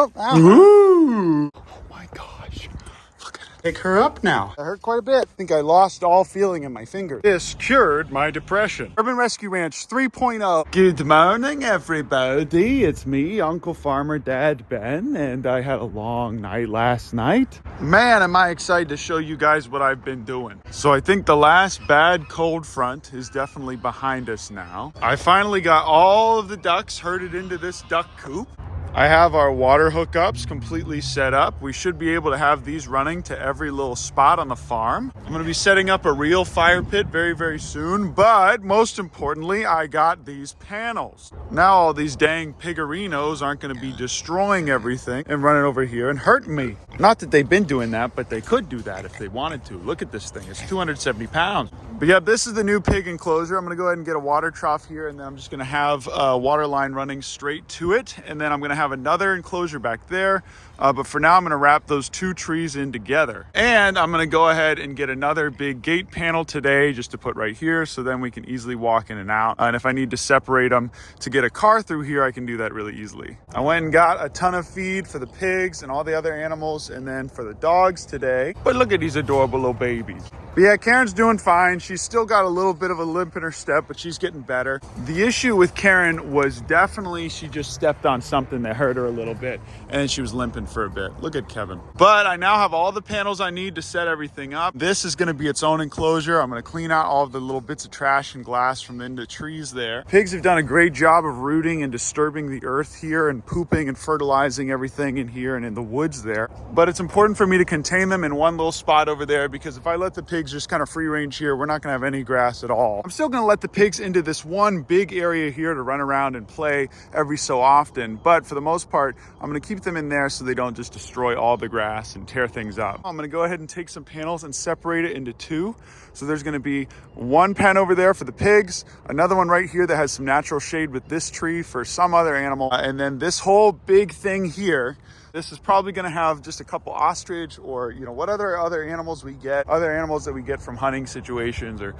Oh, ooh. Oh my gosh. Look at it. Pick her up now. That hurt quite a bit. I think I lost all feeling in my finger. This cured my depression. Urban Rescue Ranch 3.0. Good morning, everybody. It's me, Uncle Farmer Dad Ben, and I had a long night last night. Man, am I excited to show you guys what I've been doing. So I think the last bad cold front is definitely behind us now. I finally got all of the ducks herded into this duck coop. I have our water hookups completely set up. We should be able to have these running to every little spot on the farm. I'm going to be setting up a real fire pit very, very soon. But most importantly, I got these panels. Now all these dang pigarinos aren't going to be destroying everything and running over here and hurting me. Not that they've been doing that, but they could do that if they wanted to. Look at this thing. It's 270 pounds. But yeah, this is the new pig enclosure. I'm going to go ahead and get a water trough here, and then I'm just going to have a water line running straight to it. And then I'm going to have another enclosure back there. But for now, I'm going to wrap those two trees in together. And I'm going to go ahead and get another big gate panel today just to put right here, so then we can easily walk in and out. And if I need to separate them to get a car through here, I can do that really easily. I went and got a ton of feed for the pigs and all the other animals, and then for the dogs today. But look at these adorable little babies. But yeah, Karen's doing fine. She's still got a little bit of a limp in her step, but she's getting better. The issue with Karen was definitely she just stepped on something that hurt her a little bit, and then she was limping for a bit. Look at Kevin. But I now have all the panels I need to set everything up. This is going to be its own enclosure. I'm going to clean out all of the little bits of trash and glass from the trees there. Pigs have done a great job of rooting and disturbing the earth here and pooping and fertilizing everything in here and in the woods there. But it's important for me to contain them in one little spot over there, because if I let the pigs just kind of free range here, we're not going to have any grass at all. I'm still going to let the pigs into this one big area here to run around and play every so often. But for the most part, I'm going to keep them in there so they don't just destroy all the grass and tear things up. I'm going to go ahead and take some panels and separate it into two. So there's going to be one pen over there for the pigs, another one right here that has some natural shade with this tree for some other animal, and then this whole big thing here. This is probably going to have just a couple ostrich or, what other animals we get, other animals that we get from hunting situations or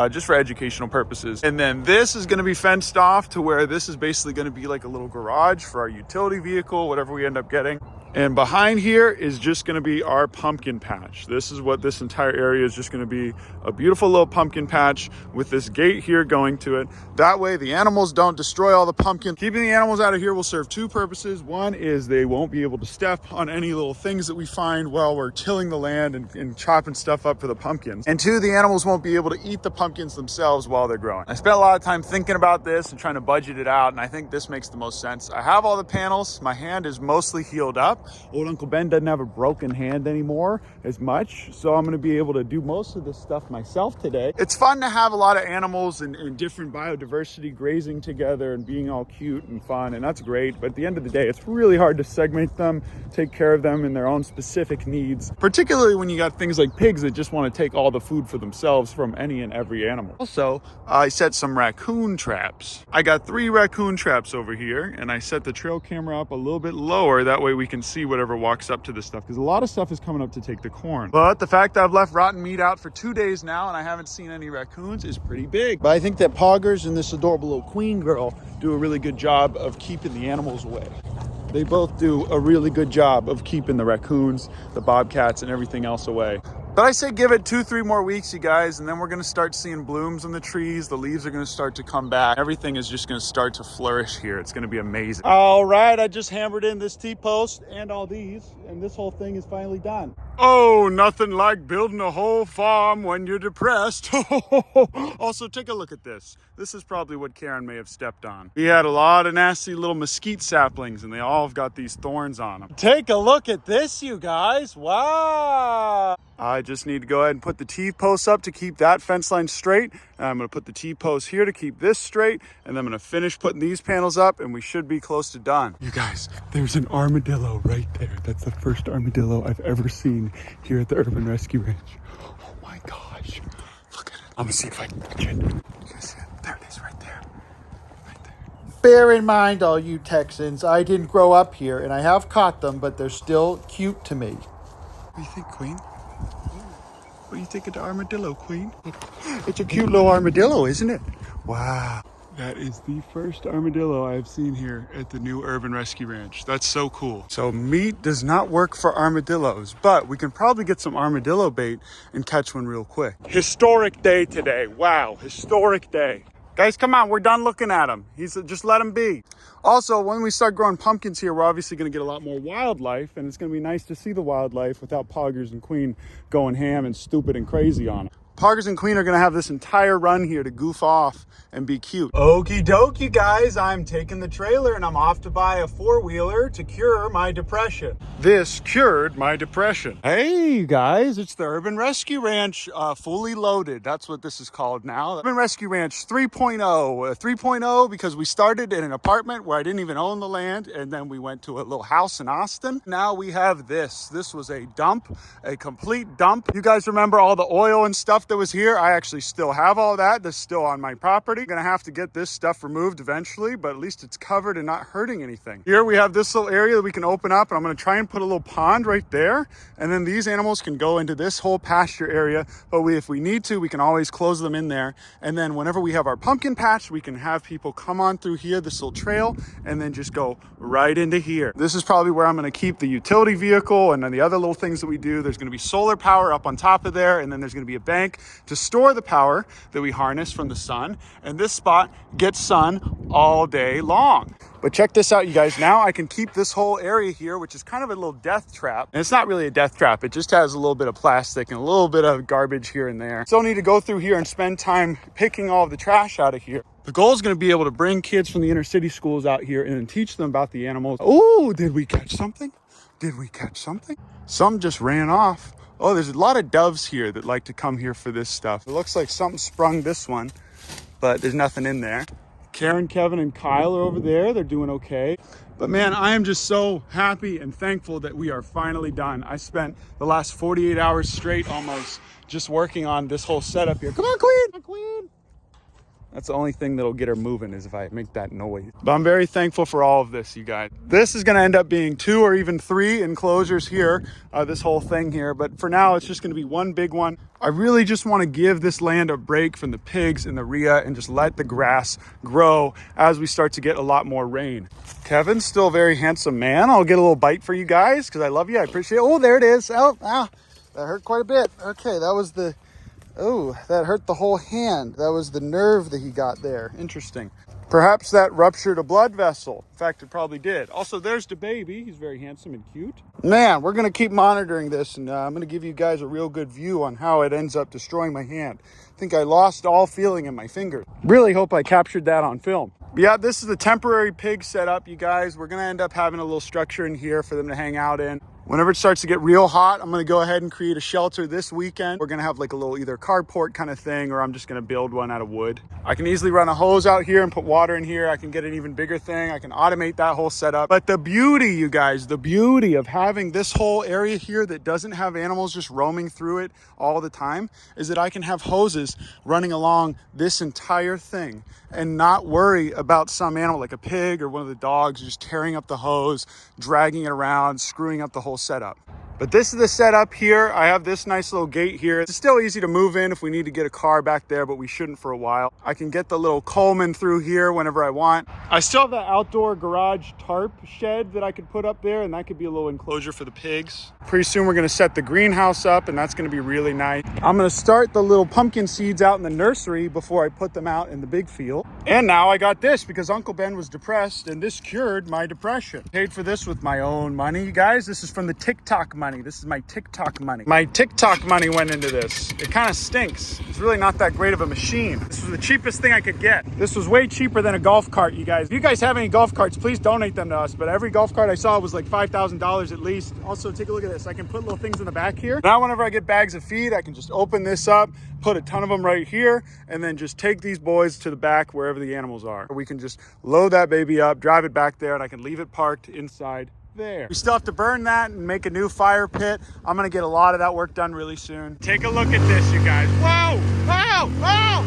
just for educational purposes. And then this is going to be fenced off to where this is basically going to be like a little garage for our utility vehicle, whatever we end up getting. And behind here is just going to be our pumpkin patch. This is what this entire area is just going to be, a beautiful little pumpkin patch with this gate here going to it. That way the animals don't destroy all the pumpkin. Keeping the animals out of here will serve two purposes. One is they won't be able to step on any little things that we find while we're tilling the land and chopping stuff up for the pumpkins. And two, the animals won't be able to eat the pumpkins themselves while they're growing. I spent a lot of time thinking about this and trying to budget it out, and I think this makes the most sense. I have all the panels. My hand is mostly healed up. Old Uncle Ben doesn't have a broken hand anymore as much, so I'm going to be able to do most of this stuff myself today. It's fun to have a lot of animals and different biodiversity grazing together and being all cute and fun, and that's great. But at the end of the day, it's really hard to segment them, take care of them in their own specific needs, particularly when you got things like pigs that just want to take all the food for themselves from any and every animal. Also, I set some raccoon traps. I got 3 raccoon traps over here, and I set the trail camera up a little bit lower. That way we can see whatever walks up to this stuff, because a lot of stuff is coming up to take the corn. But the fact that I've left rotten meat out for 2 days now and I haven't seen any raccoons is pretty big. But I think that Poggers and this adorable little queen girl do a really good job of keeping the animals away. They both do a really good job of keeping the raccoons, the bobcats, and everything else away. But I say give it 2-3 more weeks, you guys, and then we're going to start seeing blooms on the trees. The leaves are going to start to come back. Everything is just going to start to flourish here. It's going to be amazing. All right, I just hammered in this T-post and all these, and this whole thing is finally done. Oh, nothing like building a whole farm when you're depressed. Also, take a look at this. This is probably what Karen may have stepped on. We had a lot of nasty little mesquite saplings, and they all have got these thorns on them. Take a look at this, you guys. Wow. I just need to go ahead and put the T-posts up to keep that fence line straight. And I'm going to put the T-posts here to keep this straight. And then I'm going to finish putting these panels up, and we should be close to done. You guys, there's an armadillo right there. That's the first armadillo I've ever seen here at the Urban Rescue Ranch. Oh my gosh. Look at it. I'm going to see if I can catch it. You guys see it? There it is right there. Right there. Bear in mind, all you Texans, I didn't grow up here, and I have caught them, but they're still cute to me. What do you think, Queen? What do you think of the armadillo, Queen? It's a cute little armadillo, isn't it? Wow. That is the first armadillo I've seen here at the new Urban Rescue Ranch. That's so cool. So meat does not work for armadillos, but we can probably get some armadillo bait and catch one real quick. Historic day today. Wow, historic day. Guys, come on, we're done looking at him. Just let him be. Also, when we start growing pumpkins here, we're obviously gonna get a lot more wildlife, and it's gonna be nice to see the wildlife without Poggers and Queen going ham and stupid and crazy on it. Poggers and Queen are gonna have this entire run here to goof off and be cute. Okie dokie, guys, I'm taking the trailer and I'm off to buy a four-wheeler to cure my depression. This cured my depression. Hey, you guys, it's the Urban Rescue Ranch, fully loaded. That's what this is called now. Urban Rescue Ranch 3.0. 3.0 because we started in an apartment where I didn't even own the land, and then we went to a little house in Austin. Now we have this. This was a dump, a complete dump. You guys remember all the oil and stuff that was here? I actually still have all that. That's still on my property. I'm gonna have to get this stuff removed eventually, but at least it's covered and not hurting anything. Here we have this little area that we can open up, and I'm gonna try and put a little pond right there, and then these animals can go into this whole pasture area, but if we need to, we can always close them in there. And then whenever we have our pumpkin patch, we can have people come on through here, this little trail, and then just go right into here. This is probably where I'm gonna keep the utility vehicle and then the other little things that we do. There's gonna be solar power up on top of there, and then there's gonna be a bank to store the power that we harness from the sun. And this spot gets sun all day long. But check this out, you guys. Now I can keep this whole area here, which is kind of a little death trap. And it's not really a death trap. It just has a little bit of plastic and a little bit of garbage here and there. Still need to go through here and spend time picking all of the trash out of here. The goal is going to be able to bring kids from the inner city schools out here and then teach them about the animals. Oh, did we catch something? Did we catch something? Some just ran off. Oh, there's a lot of doves here that like to come here for this stuff. It looks like something sprung this one, but there's nothing in there. Karen, Kevin, and Kyle are over there. They're doing okay. But man, I am just so happy and thankful that we are finally done. I spent the last 48 hours straight almost just working on this whole setup here. Come on, Queen! Come on, Queen! That's the only thing that'll get her moving is if I make that noise. But I'm very thankful for all of this, you guys. This is gonna end up being 2 or even 3 enclosures here, this whole thing here. But for now, it's just gonna be one big one. I really just wanna give this land a break from the pigs and the rhea and just let the grass grow as we start to get a lot more rain. Kevin's still a very handsome man. I'll get a little bite for you guys because I love you, I appreciate it. Oh, there it is. Oh, that hurt quite a bit. Okay, that was the... Oh, that hurt the whole hand. That was the nerve that he got there. Interesting. Perhaps that ruptured a blood vessel. In fact, it probably did. Also, there's the baby. He's very handsome and cute. Man, we're going to keep monitoring this, and I'm going to give you guys a real good view on how it ends up destroying my hand. I think I lost all feeling in my finger. Really hope I captured that on film. Yeah, this is the temporary pig setup, you guys. We're going to end up having a little structure in here for them to hang out in. Whenever it starts to get real hot, I'm gonna go ahead and create a shelter this weekend. We're gonna have like a little either carport kind of thing, or I'm just gonna build one out of wood. I can easily run a hose out here and put water in here. I can get an even bigger thing. I can automate that whole setup. But the beauty, you guys, the beauty of having this whole area here that doesn't have animals just roaming through it all the time is that I can have hoses running along this entire thing and not worry about some animal like a pig or one of the dogs just tearing up the hose, dragging it around, screwing up the whole setup. But this is the setup here. I have this nice little gate here. It's still easy to move in if we need to get a car back there, but we shouldn't for a while. I can get the little Coleman through here whenever I want. I still have that outdoor garage tarp shed that I could put up there, and that could be a little enclosure for the pigs. Pretty soon we're gonna set the greenhouse up, and that's gonna be really nice. I'm gonna start the little pumpkin seeds out in the nursery before I put them out in the big field. And now I got this because Uncle Ben was depressed, and this cured my depression. Paid for this with my own money, you guys. This is from the TikTok money. This is my TikTok money. My TikTok money went into this. It kind of stinks. It's really not that great of a machine. This was the cheapest thing I could get. This was way cheaper than a golf cart, you guys. If you guys have any golf carts, please donate them to us. But every golf cart I saw was like $5,000 at least. Also, take a look at this. I can put little things in the back here. Now, whenever I get bags of feed, I can just open this up, put a ton of them right here, and then just take these boys to the back wherever the animals are. We can just load that baby up, drive it back there, and I can leave it parked inside there. We still have to burn that and make a new fire pit. I'm gonna get a lot of that work done really soon. Take a look at this, you guys. Whoa! Whoa! Whoa!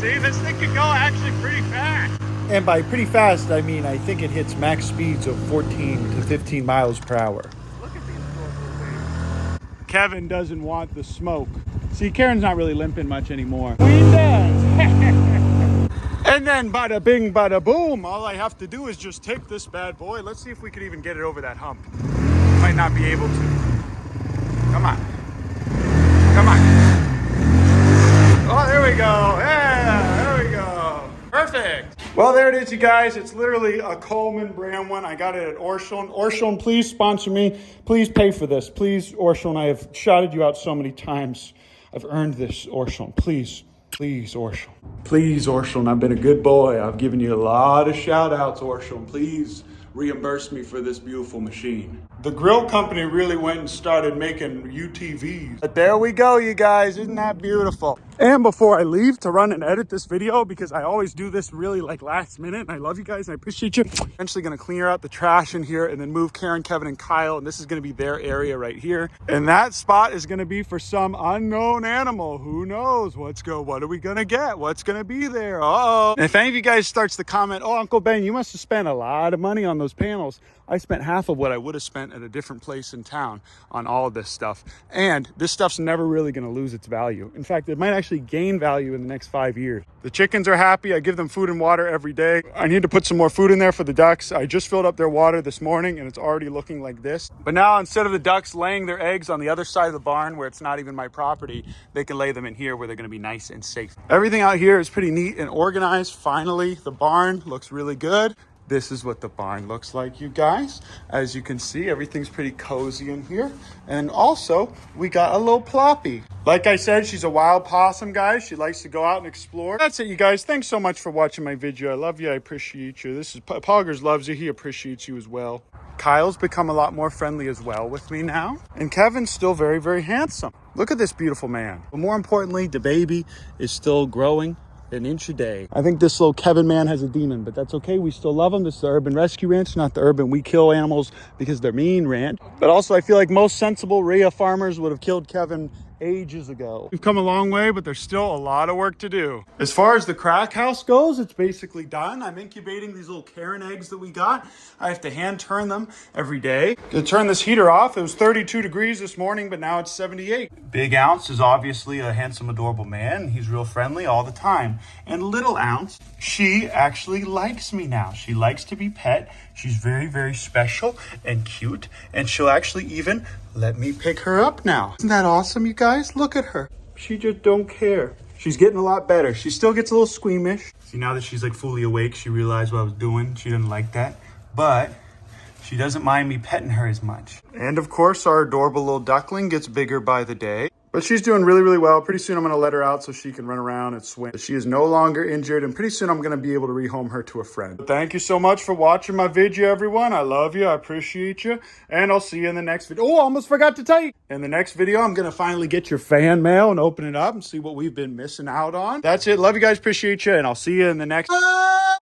See, this thing can go actually pretty fast. And by pretty fast, I mean I think it hits max speeds of 14 to 15 miles per hour. Look at these little things. Kevin doesn't want the smoke. See, Karen's not really limping much anymore. Queen does. And then bada bing, bada boom. All I have to do is just take this bad boy. Let's see if we can even get it over that hump. Might not be able to. Come on. Come on. Oh, there we go. Yeah, there we go. Perfect. Well, there it is, you guys. It's literally a Coleman brand one. I got it at Orscheln. Orscheln, please sponsor me. Please pay for this. Please, Orscheln, I have shouted you out so many times. I've earned this, Orscheln. Please, please, Orscheln. Please, Orscheln, I've been a good boy. I've given you a lot of shout outs, Orscheln. Please reimburse me for this beautiful machine. The grill company really went and started making UTVs. But there we go, you guys. Isn't that beautiful? And before I leave to run and edit this video, because I always do this really like last minute, and I love you guys and I appreciate you. Eventually gonna clear out the trash in here and then move Karen, Kevin, and Kyle. And this is gonna be their area right here. And that spot is gonna be for some unknown animal. Who knows? What are we gonna get? What's gonna be there? Uh-oh. And if any of you guys starts to comment, oh, Uncle Ben, you must have spent a lot of money on those panels. I spent half of what I would have spent at a different place in town on all of this stuff. And this stuff's never really gonna lose its value. In fact, it might actually gain value in the next 5 years. The chickens are happy. I give them food and water every day. I need to put some more food in there for the ducks. I just filled up their water this morning and it's already looking like this. But now instead of the ducks laying their eggs on the other side of the barn where it's not even my property, they can lay them in here where they're gonna be nice and safe. Everything out here is pretty neat and organized. Finally, the barn looks really good. This is what the barn looks like, you guys. As you can see, everything's pretty cozy in here. And also, we got a little ploppy. Like I said, she's a wild possum, guys. She likes to go out and explore. That's it, you guys. Thanks so much for watching my video. I love you. I appreciate you. This is Poggers loves you. He appreciates you as well. Kyle's become a lot more friendly as well with me now. And Kevin's still very, very handsome. Look at this beautiful man. But more importantly, the baby is still growing an inch a day. I think this little Kevin man has a demon, but that's okay. We still love him. This is the Urban Rescue Ranch, not the Urban We Kill Animals Because They're Mean Ranch. But also, I feel like most sensible Rhea farmers would have killed Kevin ages ago. We've come a long way, but there's still a lot of work to do. As far as the crack house goes, it's basically done. I'm incubating these little Karen eggs that we got. I have to hand turn them every day. To turn this heater off, it was 32 degrees this morning, but now it's 78. Big Ounce is obviously a handsome, adorable man. He's real friendly all the time. And Little Ounce, she actually likes me now. She likes to be pet. She's very, very special and cute. And she'll actually even let me pick her up now. Isn't that awesome, you guys? Look at her. She just don't care. She's getting a lot better. She still gets a little squeamish. See, now that she's like fully awake, she realized what I was doing. She didn't like that. But she doesn't mind me petting her as much. And of course, our adorable little duckling gets bigger by the day. But she's doing really, really well. Pretty soon I'm gonna let her out so she can run around and swim. She is no longer injured, and pretty soon I'm gonna be able to rehome her to a friend. Thank you so much for watching my video, everyone. I love you, I appreciate you, and I'll see you in the next video. Oh, I almost forgot to tell you. In the next video, I'm gonna finally get your fan mail and open it up and see what we've been missing out on. That's it, love you guys, appreciate you, and I'll see you in the next...